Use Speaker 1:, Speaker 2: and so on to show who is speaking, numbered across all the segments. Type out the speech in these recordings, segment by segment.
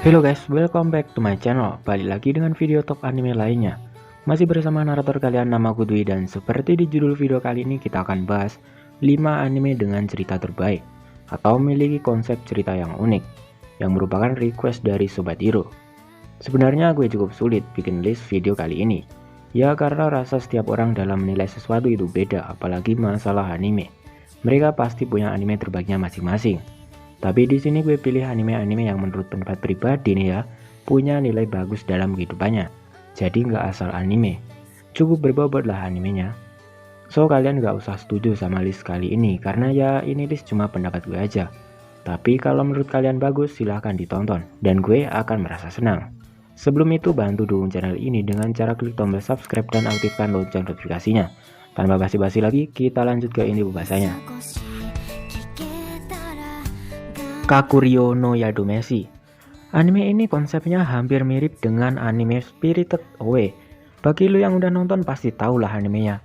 Speaker 1: Hello guys, welcome back to my channel. Balik lagi dengan video top anime lainnya. Masih bersama narator kalian, namaku Dwi, dan seperti di judul video kali ini kita akan bahas 5 anime dengan cerita terbaik atau memiliki konsep cerita yang unik yang merupakan request dari Sobat Hero. Sebenarnya gue cukup sulit bikin list video kali ini. Ya karena rasa setiap orang dalam menilai sesuatu itu beda, apalagi masalah anime. Mereka pasti punya anime terbaiknya masing-masing. Tapi di sini gue pilih anime-anime yang menurut pendapat pribadi nih ya, punya nilai bagus dalam kehidupannya. Jadi nggak asal anime, cukup berbobot lah animenya. So kalian nggak usah setuju sama list kali ini, karena ya ini list cuma pendapat gue aja. Tapi kalau menurut kalian bagus, silahkan ditonton, dan gue akan merasa senang. Sebelum itu bantu dukung channel ini dengan cara klik tombol subscribe dan aktifkan lonceng notifikasinya. Tanpa basi-basi lagi, kita lanjut ke inti pembahasannya. Kakuryou no Yadomeshi. Anime ini konsepnya hampir mirip dengan anime Spirited Away. Bagi lo yang udah nonton pasti tahu lah animenya.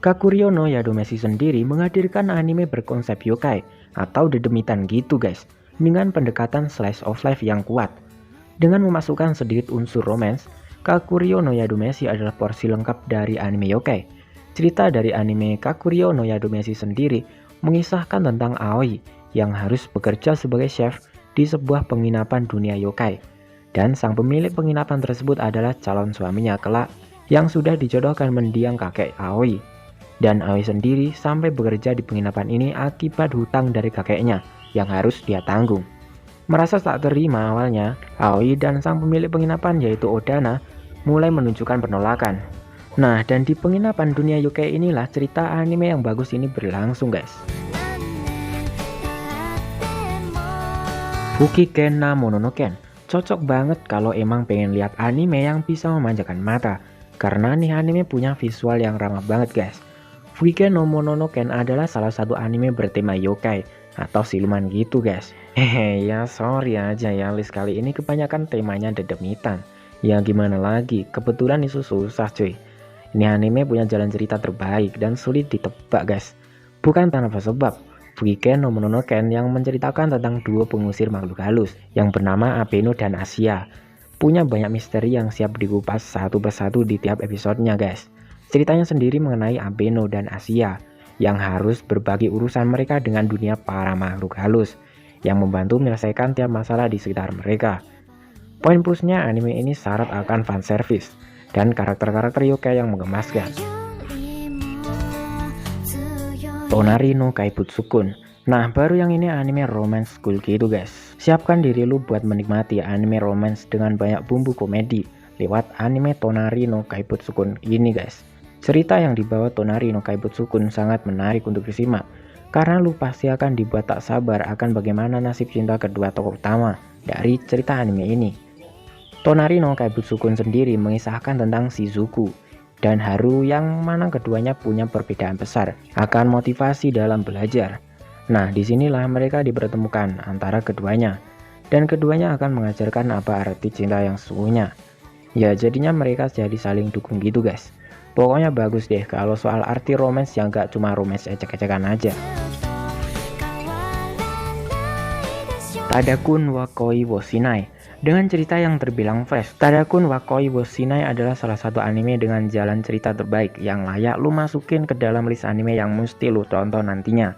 Speaker 1: Kakuryou no Yadomeshi sendiri menghadirkan anime berkonsep yokai atau dedemitan gitu guys, dengan pendekatan slice of life yang kuat. Dengan memasukkan sedikit unsur romance, Kakuryou no Yadomeshi adalah porsi lengkap dari anime yokai. Cerita dari anime Kakuryou no Yadomeshi sendiri mengisahkan tentang Aoi yang harus bekerja sebagai chef di sebuah penginapan dunia yokai, dan sang pemilik penginapan tersebut adalah calon suaminya kelak yang sudah dijodohkan mendiang kakek Aoi. Dan Aoi sendiri sampai bekerja di penginapan ini akibat hutang dari kakeknya yang harus dia tanggung. Merasa tak terima awalnya, Aoi dan sang pemilik penginapan yaitu Odana mulai menunjukkan penolakan. Nah, dan di penginapan dunia yokai inilah cerita anime yang bagus ini berlangsung guys. Fukigen na Mononoken cocok banget kalau emang pengen lihat anime yang bisa memanjakan mata, karena nih anime punya visual yang ramah banget guys. Fukigen no Mononoken adalah salah satu anime bertema yokai atau siluman gitu guys. Ya sorry aja ya, list kali ini kebanyakan temanya dedemitan. Ya gimana lagi, kebetulan itu susah cuy. Ini anime punya jalan cerita terbaik dan sulit ditebak guys. Bukan tanpa sebab, Fukigen no Mononoken yang menceritakan tentang dua pengusir makhluk halus yang bernama Abeno dan Asia. Punya banyak misteri yang siap dikupas satu persatu di tiap episodenya guys. Ceritanya sendiri mengenai Abeno dan Asia yang harus berbagi urusan mereka dengan dunia para makhluk halus yang membantu menyelesaikan tiap masalah di sekitar mereka. Poin plusnya anime ini syarat akan fanservice dan karakter-karakter yokai yang menggemaskan. Tonari no Kaibutsukun. Nah baru yang ini anime romance cool gitu guys. Siapkan diri lu buat menikmati anime romance dengan banyak bumbu komedi lewat anime Tonari no Kaibutsukun ini guys. Cerita yang dibawa Tonari no Kaibutsukun sangat menarik untuk disimak, karena lu pasti akan dibuat tak sabar akan bagaimana nasib cinta kedua tokoh utama dari cerita anime ini. Tonari no Kaibutsukun sendiri mengisahkan tentang Shizuku dan Haru yang mana keduanya punya perbedaan besar akan motivasi dalam belajar. Nah, disinilah mereka dipertemukan antara keduanya, dan keduanya akan mengajarkan apa arti cinta yang sesungguhnya. Ya, jadinya mereka jadi saling dukung gitu guys. Pokoknya bagus deh kalau soal arti romance yang gak cuma romance ecek-ecekan aja. Tadakun wa Koi wo Shinai. Dengan cerita yang terbilang fresh, Tadakun wa Koi wo Shinai adalah salah satu anime dengan jalan cerita terbaik yang layak lu masukin ke dalam list anime yang mesti lu tonton nantinya.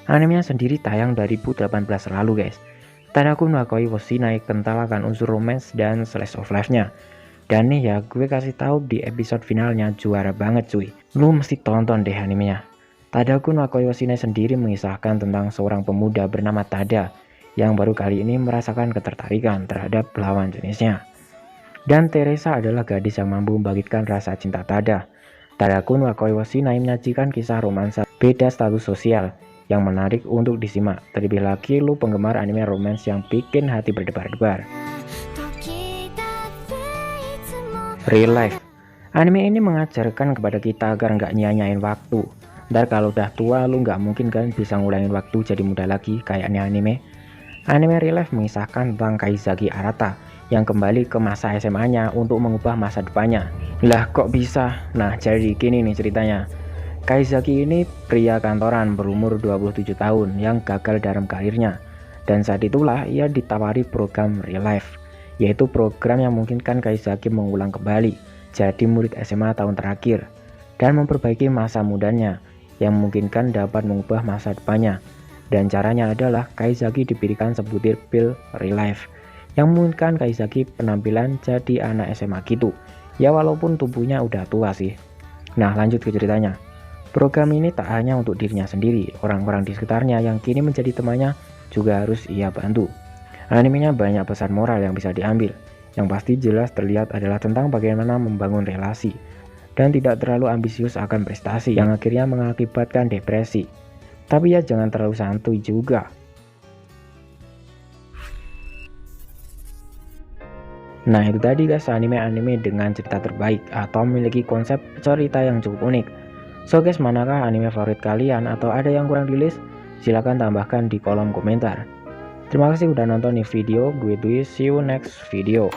Speaker 1: Animenya sendiri tayang 2018 lalu guys. Tadakun wa Koi wo Shinai kental akan unsur romance dan slice of life-nya. Dan nih ya, gue kasih tahu di episode finalnya juara banget cuy. Lu mesti tonton deh animenya. Tadakun wa Koi wo Shinai sendiri mengisahkan tentang seorang pemuda bernama Tada yang baru kali ini merasakan ketertarikan terhadap lawan jenisnya. Dan Teresa adalah gadis yang mampu membangkitkan rasa cinta Tada. Tadakun wa Koi wo Shinai menyajikan kisah romansa beda status sosial yang menarik untuk disimak. Terlebih lagi lu penggemar anime romance yang bikin hati berdebar-debar. Real life. Anime ini mengajarkan kepada kita agar nggak nyanyain waktu. Ntar kalau udah tua lu nggak mungkin kan bisa ngulangin waktu jadi muda lagi kayaknya anime. Anime Real Life mengisahkan tentang Kaizaki Arata yang kembali ke masa SMA-nya untuk mengubah masa depannya. Lah kok bisa? Nah jadi gini nih ceritanya. Kaizaki ini pria kantoran berumur 27 tahun yang gagal dalam karirnya. Dan saat itulah ia ditawari program Real Life yaitu program yang memungkinkan Kaizaki mengulang kembali jadi murid SMA tahun terakhir dan memperbaiki masa mudanya yang memungkinkan dapat mengubah masa depannya. Dan caranya adalah Kaizaki diberikan sebutir pil relief yang memungkinkan Kaizaki penampilan jadi anak SMA gitu. Ya walaupun tubuhnya udah tua sih. Nah lanjut ke ceritanya. Program ini tak hanya untuk dirinya sendiri, orang-orang di sekitarnya yang kini menjadi temannya juga harus ia bantu. Animenya banyak pesan moral yang bisa diambil. Yang pasti jelas terlihat adalah tentang bagaimana membangun relasi dan tidak terlalu ambisius akan prestasi yang akhirnya mengakibatkan depresi. Tapi ya jangan terlalu santuy juga. Nah itu tadi guys anime-anime dengan cerita terbaik atau memiliki konsep cerita yang cukup unik. So guys, manakah anime favorit kalian atau ada yang kurang di list? Silahkan tambahkan di kolom komentar. Terima kasih udah nonton nih video, gue Dwi, see you next video.